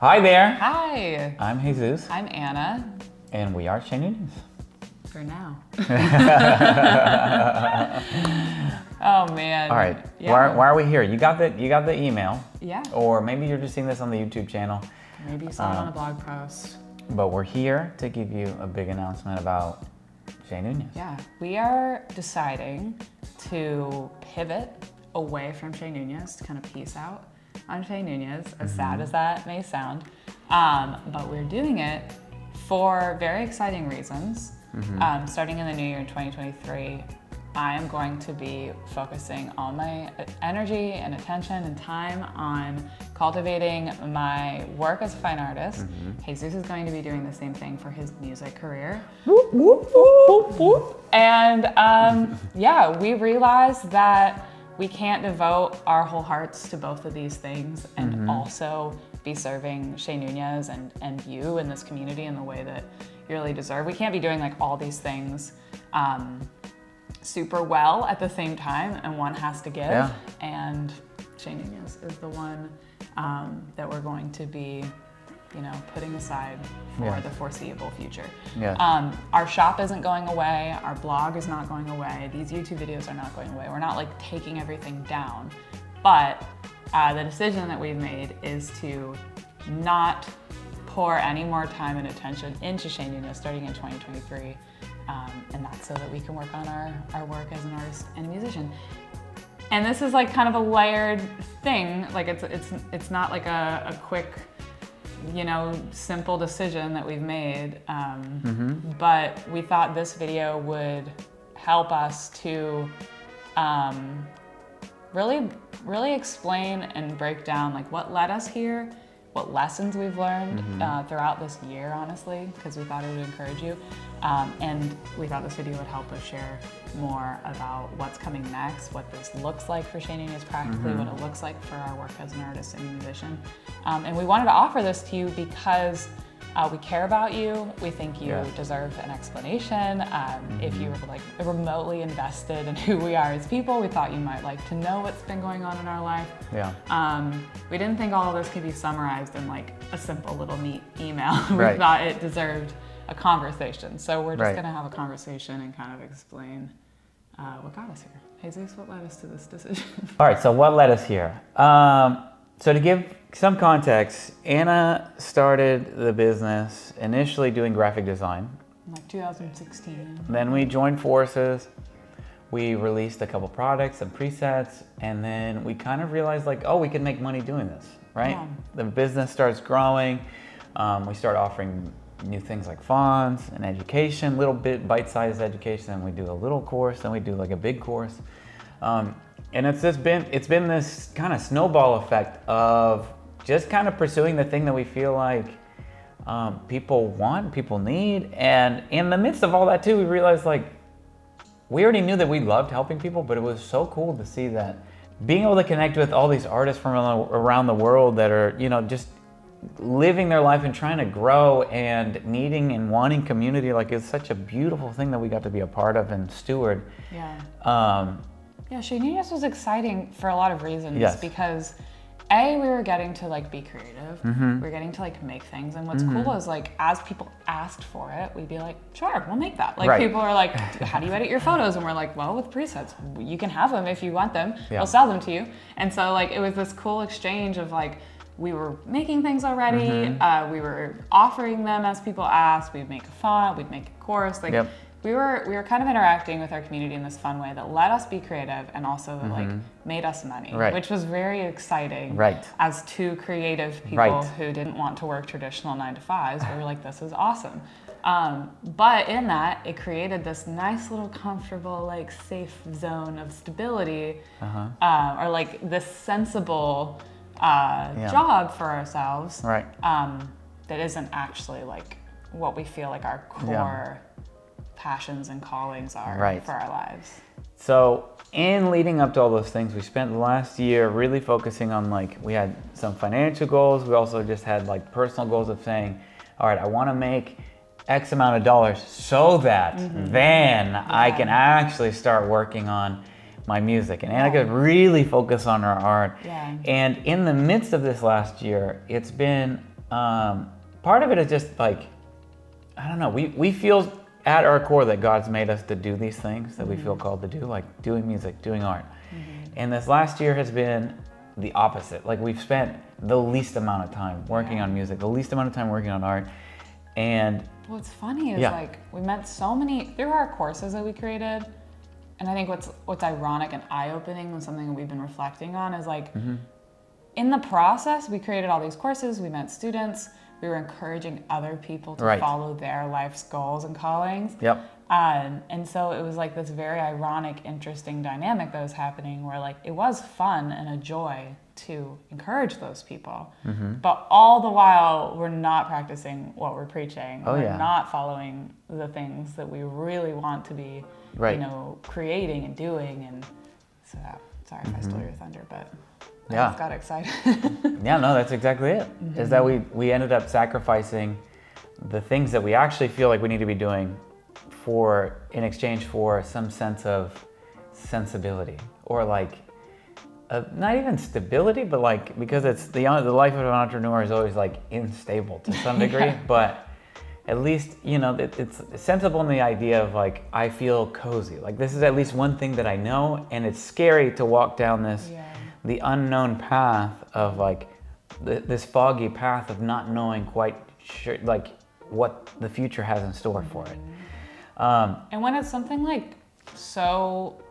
Hi there. Hi. I'm Jesus. I'm Anna. And we are Hayzus. For now. Oh man. All right. Yeah. Why are we here? You got the email. Yeah. Or maybe you're just seeing this on the YouTube channel. Maybe you saw it on a blog post. But we're here to give you a big announcement about Hayzus. Yeah. We are deciding to pivot away from Hayzus, to kind of peace out on Hayzus, as sad as that may sound. But we're doing it for very exciting reasons. Starting in the new year in 2023, I am going to be focusing all my energy and attention and time on cultivating my work as a fine artist. Jesus is going to be doing the same thing for his music career. And yeah, we realized that we can't devote our whole hearts to both of these things and also be serving Hayzus and you in this community in the way that you really deserve. We can't be doing like all these things super well at the same time, and one has to give. Yeah. And Hayzus is the one that we're going to be, putting aside for the foreseeable future. Yeah. Our shop isn't going away. Our blog is not going away. These YouTube videos are not going away. We're not like taking everything down, but the decision that we've made is to not pour any more time and attention into Hayzus starting in 2023. And that's so that we can work on our work as an artist and a musician. And this is like kind of a layered thing. Like it's not like a quick, simple decision that we've made. But we thought this video would help us to really explain and break down like what led us here, what lessons we've learned throughout this year, honestly, because we thought it would encourage you. And we thought this video would help us share more about what's coming next, what this looks like for Hayzus practically, what it looks like for our work as an artist and musician. And we wanted to offer this to you because we care about you. We think you deserve an explanation. If you were like remotely invested in who we are as people, we thought you might like to know what's been going on in our life. Yeah. We didn't think all of this could be summarized in like a simple little neat email. We Right. thought it deserved a conversation. So we're just Right. gonna have a conversation and kind of explain what got us here. Jesus, what led us to this decision? All right. So what led us here? So to give some context, Anna started the business initially doing graphic design. Like 2016. Then we joined forces. We released a couple products and presets, and then we kind of realized like, oh, we can make money doing this, right? Yeah. The business starts growing. We start offering new things like fonts and education, little bit bite-sized education. Then we do a little course, then we do like a big course. And it's been this kind of snowball effect of just kind of pursuing the thing that we feel like people want, people need. And in the midst of all that too, we realized like, we already knew that we loved helping people, but it was so cool to see that being able to connect with all these artists from around the world that are, just living their life and trying to grow and needing and wanting community, like it's such a beautiful thing that we got to be a part of and steward. Yeah. Yeah, Hayzus was exciting for a lot of reasons. Yes. Because we were getting to like be creative. We were getting to like make things. And what's cool is like, as people asked for it, we'd be like, sure, we'll make that. Like Right. people are like, how do you edit your photos? And we're like, well, with presets, you can have them if you want them. Yeah. We'll sell them to you. And so like, it was this cool exchange of like, we were making things already. We were offering them as people asked. We'd make a font, we'd make a course. Like we were kind of interacting with our community in this fun way that let us be creative and also like made us money, which was very exciting. Right. As two creative people Right. who didn't want to work traditional 9-to-5s, we were like, this is awesome. But in that, it created this nice little comfortable, like safe zone of stability, or like this sensible job for ourselves. Right. That isn't actually like what we feel like our core passions and callings are for our lives. So in leading up to all those things, we spent the last year really focusing on like, we had some financial goals. We also just had like personal goals of saying, all right, I want to make X amount of dollars so that then I can actually start working on my music. And Anna could really focus on her art. Yeah. And in the midst of this last year, it's been part of it is just like, I don't know, we feel at our core that God's made us to do these things that we feel called to do, like doing music, doing art. And this last year has been the opposite. Like we've spent the least amount of time working on music, the least amount of time working on art. And what's funny is like we met so many through our courses that we created. And I think what's ironic and eye-opening and something that we've been reflecting on is like in the process, we created all these courses, we met students, we were encouraging other people to follow their life's goals and callings. And so it was like this very ironic, interesting dynamic that was happening where like it was fun and a joy to encourage those people. But all the while, we're not practicing what we're preaching. We're not following the things that we really want to be, you know, creating and doing. And so, sorry if I stole your thunder, but I just got excited. No, that's exactly it. Is that we ended up sacrificing the things that we actually feel like we need to be doing in exchange for some sense of sensibility, or like not even stability, but like, because it's the life of an entrepreneur is always like unstable to some degree, but at least, you know, it's sensible in the idea of like, I feel cozy. Like this is at least one thing that I know, and it's scary to walk down the unknown path of like this foggy path of not knowing quite sure, like what the future has in store for it. And when it's something like so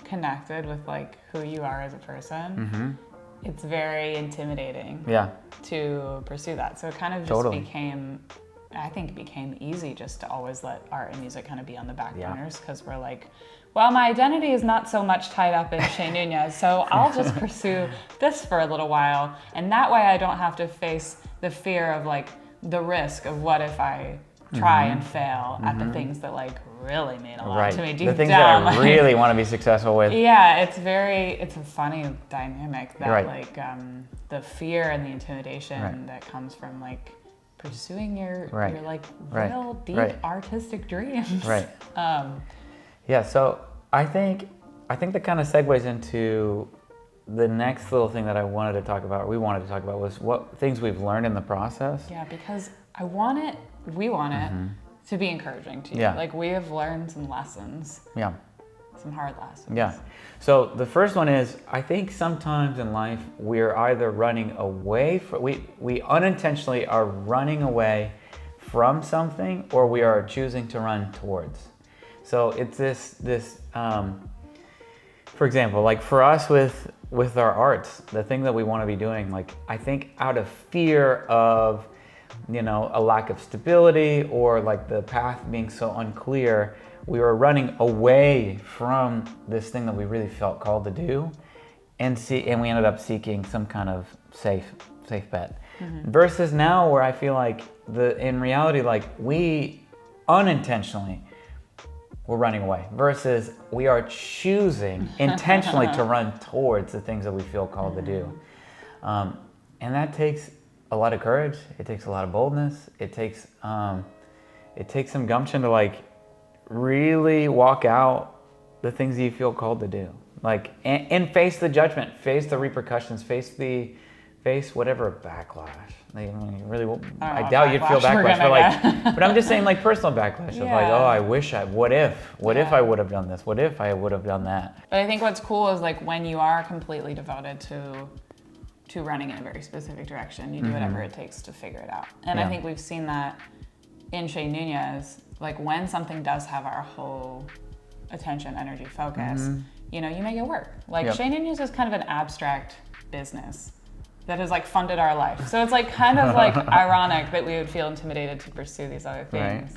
connected with like who you are as a person, it's very intimidating to pursue that. So it kind of just became easy just to always let art and music kind of be on the back burners, because we're like, well, my identity is not so much tied up in Chez Nunez, so I'll just pursue this for a little while. And that way I don't have to face the fear of like the risk of what if I try and fail at the things that like really mean a lot to me deep down. The things that I really want to be successful with. Yeah, it's a funny dynamic that like the fear and the intimidation that comes from like pursuing your like real deep artistic dreams. So I think that kind of segues into the next little thing that we wanted to talk about was what things we've learned in the process. Yeah, because we want it to be encouraging to you. Like we have learned some lessons. Some hard lessons. So the first one is, I think sometimes in life we're either running away from, we unintentionally are running away from something, or we are choosing to run towards. So it's this for example, like for us with our arts, the thing that we want to be doing, like I think out of fear of, you know, a lack of stability or like the path being so unclear, we were running away from this thing that we really felt called to do, and we ended up seeking some kind of safe bet. Versus now, where I feel like in reality, like we unintentionally we're running away, versus we are choosing intentionally to run towards the things that we feel called to do. And that takes a lot of courage. It takes a lot of boldness. It takes some gumption to like really walk out the things that you feel called to do, like and face the judgment, face the repercussions, face whatever backlash. Like, I doubt you'd feel backlash, but like, but I'm just saying like personal backlash of like, oh, I wish what if I would have done this? What if I would have done that? But I think what's cool is like when you are completely devoted to running in a very specific direction, you do whatever it takes to figure it out. And I think we've seen that in Chez Nunez, like when something does have our whole attention, energy, focus, you know, you make it work. Like Chez Nunez is kind of an abstract business that has like funded our life. So it's like kind of like ironic that we would feel intimidated to pursue these other things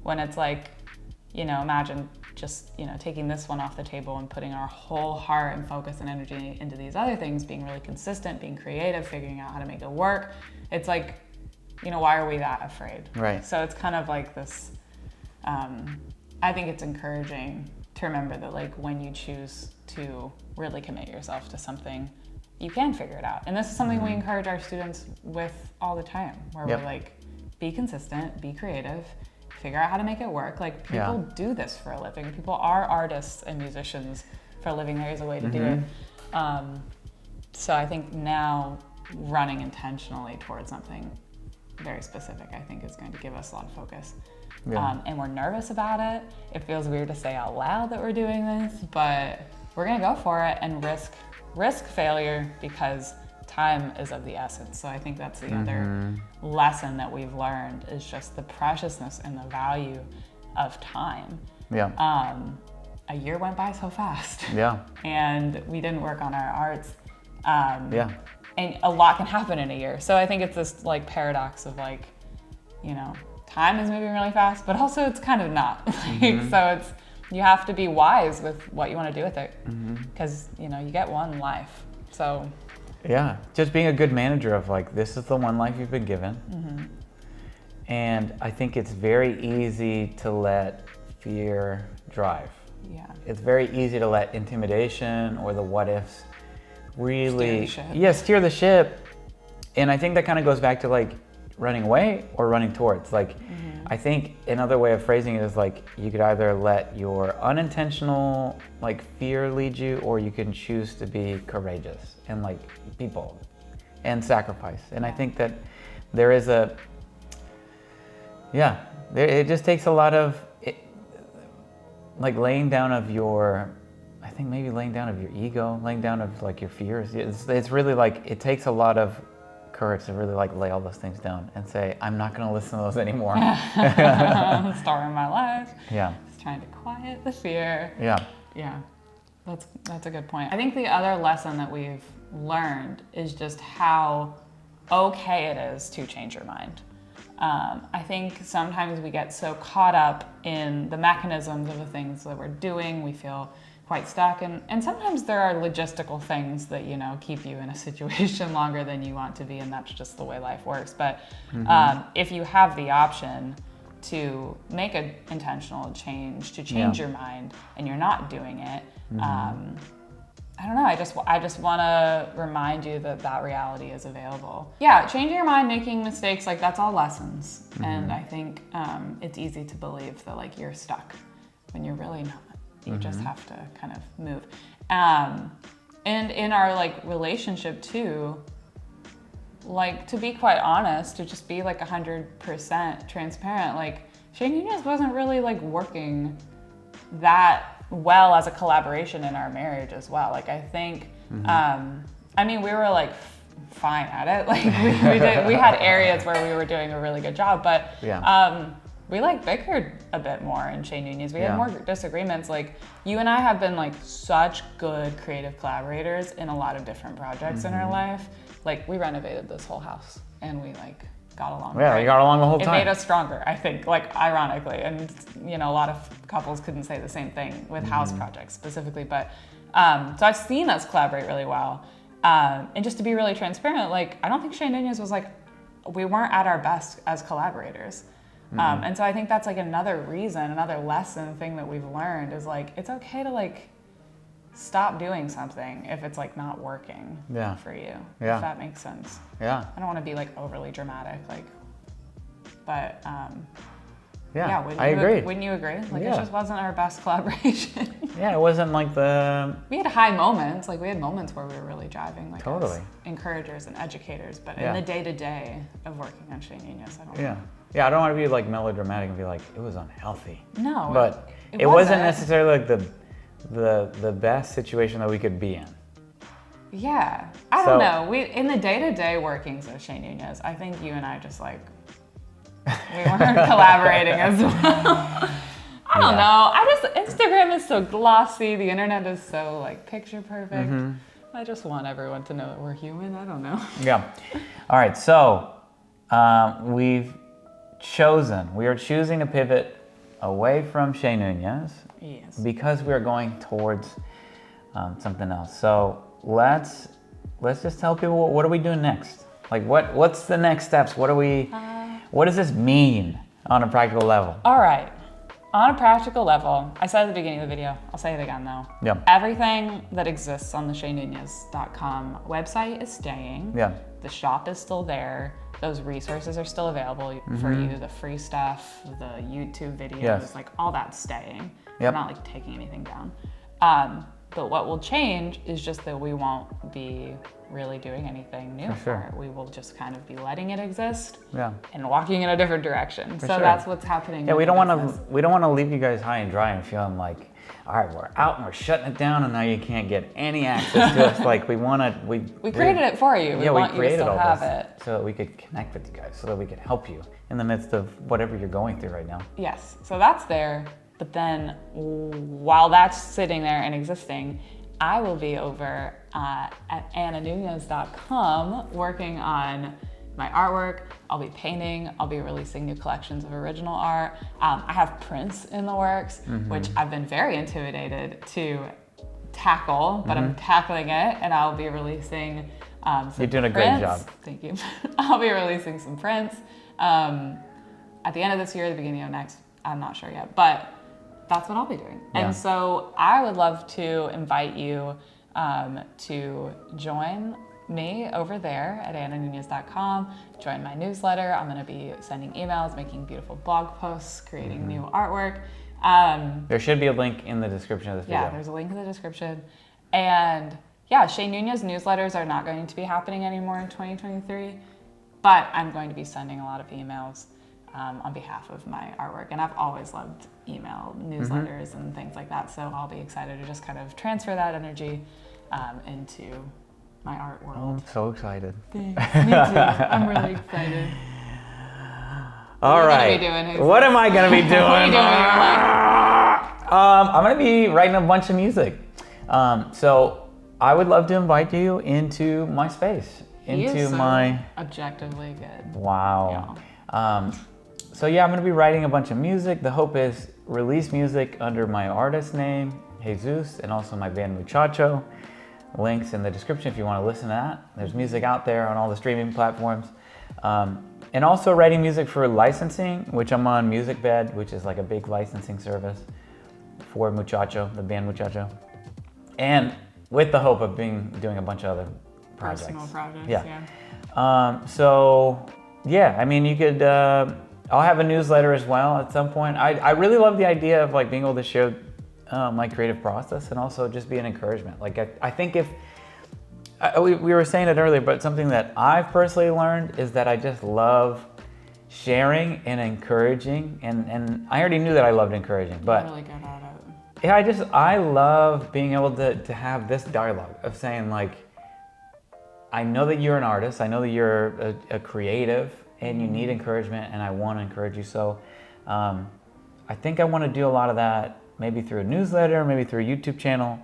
when it's like, you know, imagine just, you know, taking this one off the table and putting our whole heart and focus and energy into these other things, being really consistent, being creative, figuring out how to make it work. It's like, you know, why are we that afraid? So it's kind of like this, I think it's encouraging to remember that like when you choose to really commit yourself to something, you can figure it out. And this is something we encourage our students with all the time, where we're like, be consistent, be creative, figure out how to make it work. Like people do this for a living. People are artists and musicians for a living. There is a way to do it. So I think now running intentionally towards something very specific, I think is going to give us a lot of focus. Yeah. And we're nervous about it. It feels weird to say out loud that we're doing this, but we're gonna go for it and risk failure because time is of the essence. So I think that's the other lesson that we've learned is just the preciousness and the value of time. Yeah. A year went by so fast. Yeah. And we didn't work on our arts. Yeah. And a lot can happen in a year. So I think it's this like paradox of like, you know, time is moving really fast, but also it's kind of not. So you have to be wise with what you want to do with it because, you know, you get one life. So yeah, just being a good manager of like, this is the one life you've been given. And I think it's very easy to let fear drive. yeah. It's very easy to let intimidation or the what ifs really Steer the ship. steer the ship. And I think that kind of goes back to like running away or running towards. Like I think another way of phrasing it is like you could either let your unintentional like fear lead you, or you can choose to be courageous and like be bold and sacrifice. And I think that there is it just takes a lot of like laying down of your, I think maybe laying down of your ego, laying down of like your fears. It's really like, it takes a lot of courage to really like lay all those things down and say, I'm not going to listen to those anymore. Story of my life. Yeah. Just trying to quiet the fear. Yeah. Yeah, that's a good point. I think the other lesson that we've learned is just how okay it is to change your mind. I think sometimes we get so caught up in the mechanisms of the things that we're doing, we feel quite stuck, and sometimes there are logistical things that, you know, keep you in a situation longer than you want to be, and that's just the way life works. But if you have the option to make an intentional change, to change your mind, and you're not doing it, I don't know, I just want to remind you that that reality is available. Yeah, changing your mind, making mistakes, like that's all lessons. And I think it's easy to believe that like you're stuck when you're really not. You just have to kind of move. And in our like relationship too, like to be quite honest, to just be like 100% transparent, like Shane Nunez wasn't really like working that well as a collaboration in our marriage as well. Like I think, I mean, we were like fine at it. Like we had areas where we were doing a really good job, but we like bickered a bit more in Shane Nunez. We had more disagreements. Like you and I have been like such good creative collaborators in a lot of different projects in our life. Like we renovated this whole house and we like got along. Yeah, we got along the whole time. It made us stronger, I think, like ironically. And you know, a lot of couples couldn't say the same thing with house projects specifically. But so I've seen us collaborate really well. And just to be really transparent, like I don't think Shane Nunez was like, we weren't at our best as collaborators. And so I think that's like another reason, another lesson thing that we've learned is like, it's okay to like stop doing something if it's like not working for you, if that makes sense. Yeah. I don't want to be like overly dramatic, like, but I agree. Wouldn't you agree? Like it just wasn't our best collaboration. Yeah, it wasn't like we had high moments, like we had moments where we were really driving, like Totally. as encouragers and educators, but in the day-to-day of working on Shane Nunez, I don't know. Yeah, I don't want to be like melodramatic and be like, it was unhealthy. No. But it wasn't necessarily like the best situation that we could be in. Yeah. I don't know. We in the day-to-day workings of Shane Nunez, I think you and I just like we weren't collaborating as well. I don't know. Instagram is so glossy, the internet is so like picture perfect. I just want everyone to know that we're human. I don't know. Yeah. All right, so we are choosing to pivot away from Shane Nunez because we are going towards something else. So let's just tell people what are we doing next? Like what's the next steps? What does this mean on a practical level? All right. On a practical level, I said at the beginning of the video, I'll say it again though. Yeah. Everything that exists on the ShaneNunez.com website is staying. Yeah. The shop is still there. Those resources are still available for you. The free stuff, the YouTube videos, like all that's staying. We're not like taking anything down. But what will change is just that we won't be really doing anything new For sure. for it. We will just kind of be letting it exist Yeah. and walking in a different direction. So sure. that's what's happening. Yeah, with we the don't want business. to. We don't want to leave you guys high and dry and feeling like, all right, we're out and we're shutting it down, and now you can't get any access to us. Like we want to. We created it for you. We want you to created still all have this it. so that we could connect with you guys, so that we could help you in the midst of whatever you're going through right now. Yes. So that's there. But then while that's sitting there and existing, I will be over at annanunez.com working on my artwork. I'll be painting. I'll be releasing new collections of original art. I have prints in the works, which I've been very intimidated to tackle, but I'm tackling it, and I'll be releasing some You're doing a prints. great job. Thank you. I'll be releasing some prints at the end of this year, the beginning of next. I'm not sure yet, but that's what I'll be doing. Yeah. And so I would love to invite you to join me over there at annanunez.com. Join my newsletter. I'm going to be sending emails, making beautiful blog posts, creating new artwork. There should be a link in the description of this video. Yeah, there's a link in the description. And yeah, Shay Nunez newsletters are not going to be happening anymore in 2023, but I'm going to be sending a lot of emails on behalf of my artwork. And I've always loved email newsletters and things like that. So I'll be excited to just kind of transfer that energy into my art Oh, world. I'm so excited. Thanks. Me too. I'm really excited. All What are you right. gonna be doing, Jesus? What am I going to be doing? What are you doing with your life? I'm going to be writing a bunch of music. So I would love to invite you into my space, He into is so my. objectively good. Wow. So yeah, I'm going to be writing a bunch of music. The hope is release music under my artist name, Hayzus, and also my band Muchacho. Links in the description if you want to listen to that. There's music out there on all the streaming platforms. And also writing music for licensing, which I'm on MusicBed, which is like a big licensing service for Muchacho, the band Muchacho. And with the hope of doing a bunch of other projects. Personal projects, Yeah. So yeah, I mean, you could, I'll have a newsletter as well at some point. I really love the idea of like being able to share my creative process and also just be an encouragement. Like I think if, we were saying it earlier, but something that I've personally learned is that I just love sharing and encouraging. And I already knew that I loved encouraging, but I'm really good at it. yeah, I love being able to have this dialogue of saying like, I know that you're an artist, I know that you're a creative and you need encouragement and I want to encourage you. So I think I want to do a lot of that, maybe through a newsletter, maybe through a YouTube channel.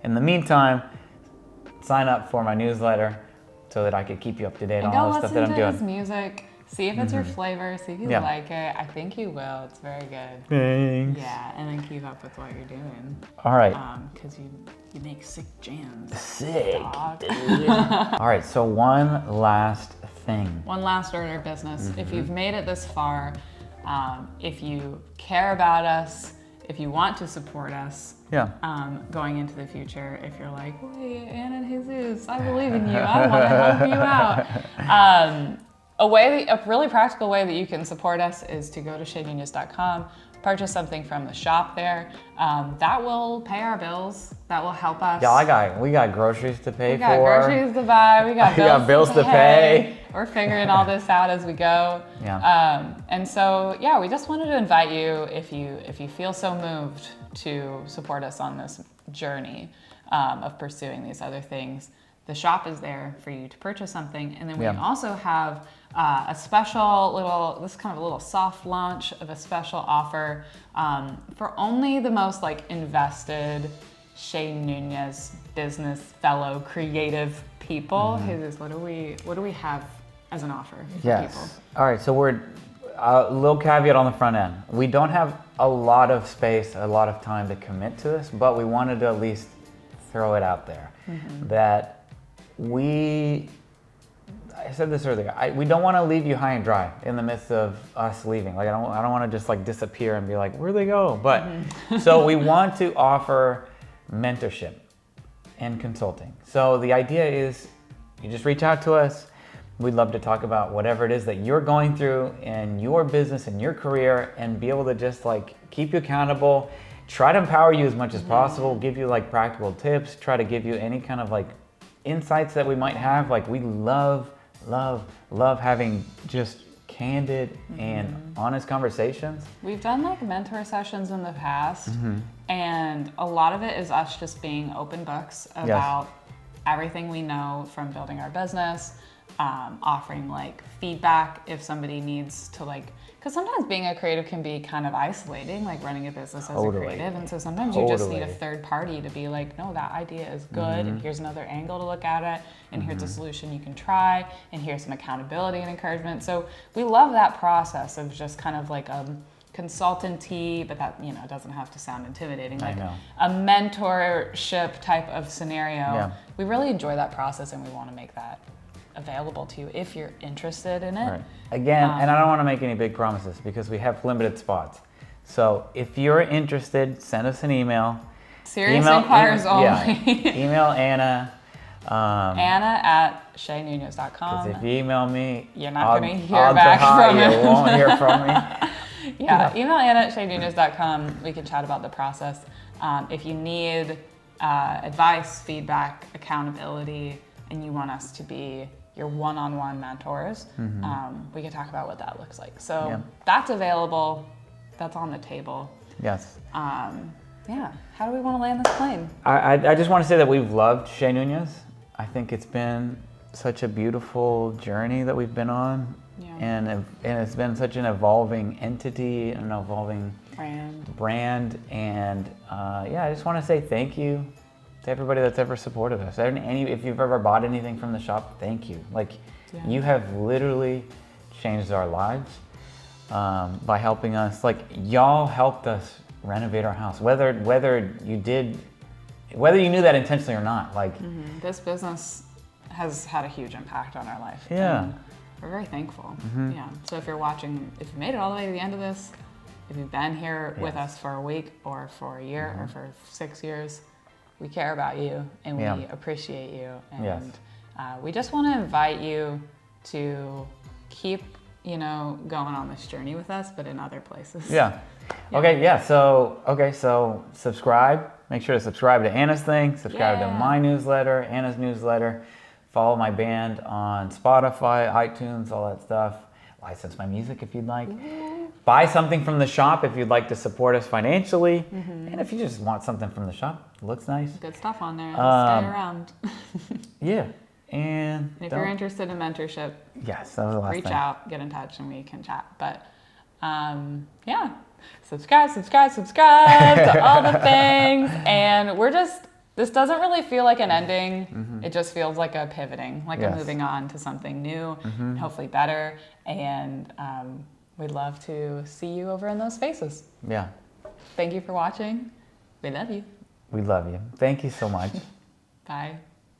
In the meantime, sign up for my newsletter so that I could keep you up to date And on go all the stuff that listen I'm to doing. his music. See if it's your flavor. See if you Yeah. like it. I think you will. It's very good. Thanks. Yeah, and then keep up with what you're doing. All right. Because you make sick jams. Sick. Dog. Dude. All right, so one last thing. One last order of business. If you've made it this far, if you care about us, if you want to support us, Yeah. going into the future, if you're like, wait, Anna and Jesus, I believe in you, I want to help you out. A really practical way that you can support us is to go to shaynunez.com, purchase something from the shop there. That will pay our bills. That will help us. Yeah, we got groceries to pay We got for. groceries to buy. We got We got bills to pay. We're figuring all this out as we go. Yeah. And so, yeah, we just wanted to invite you, if you feel so moved, to support us on this journey of pursuing these other things. The shop is there for you to purchase something, and then we also have a special this is kind of a little soft launch of a special offer for only the most like invested Shay Nunez business fellow creative people. Jesus, what do we have as an offer for people? All right, so we're a little caveat on the front end. We don't have a lot of space, a lot of time to commit to this, but we wanted to at least throw it out there that I said this earlier, we don't want to leave you high and dry in the midst of us leaving. Like I don't want to just like disappear and be like, where'd they go? But so we want to offer mentorship and consulting. So the idea is you just reach out to us. We'd love to talk about whatever it is that you're going through in your business and your career and be able to just like keep you accountable try to empower you as much as possible, give you like practical tips, try to give you any kind of like insights that we might have. Like we love having just candid and honest conversations. We've done like mentor sessions in the past, and a lot of it is us just being open books about everything we know from building our business, offering like feedback if somebody needs to like, because sometimes being a creative can be kind of isolating, like running a business as a creative, and so sometimes you just need a third party to be like, no, that idea is good, and here's another angle to look at it, and here's a solution you can try, and here's some accountability and encouragement. So we love that process of just kind of like a consultancy, but that, you know, doesn't have to sound intimidating, like a mentorship type of scenario. We really enjoy that process, and we want to make that available to you if you're interested in it. Right. Again, and I don't want to make any big promises because we have limited spots. So if you're interested, send us an email. Serious inquiries only. Email Anna. Anna at shaynunez.com. Because if you email me, you're not going to hear back from me. You won't hear from me. Email Anna at shaynunez.com. We can chat about the process. If you need advice, feedback, accountability, and you want us to be your one-on-one mentors, we can talk about what that looks like. So that's available. That's on the table. Yes. How do we want to land this plane? I just want to say that we've loved Shay Nunez. I think it's been such a beautiful journey that we've been on, and it's been such an evolving entity, an evolving brand, and I just want to say thank you to everybody that's ever supported us. If you've ever bought anything from the shop, thank you. Like, you have literally changed our lives by helping us. Like, y'all helped us renovate our house, whether you knew that intentionally or not. Like, this business has had a huge impact on our life. Yeah. And we're very thankful. Yeah. So if you're watching, if you made it all the way to the end of this, if you've been here with us for a week or for a year or for 6 years, we care about you and we appreciate you. And we just want to invite you to keep, going on this journey with us, but in other places. So subscribe. Make sure to subscribe to Anna's thing, subscribe to my newsletter, Anna's newsletter. Follow my band on Spotify, iTunes, all that stuff. License my music if you'd like. Buy something from the shop if you'd like to support us financially. And if you just want something from the shop, it looks nice. Good stuff on there. Stay around. And if you're interested in mentorship, that was the last reach thing. out, get in touch, and we can chat. But subscribe to all the things. And this doesn't really feel like an ending. It just feels like a pivoting, like a moving on to something new, and hopefully better. And we'd love to see you over in those spaces. Yeah. Thank you for watching. We love you. We love you. Thank you so much. Bye.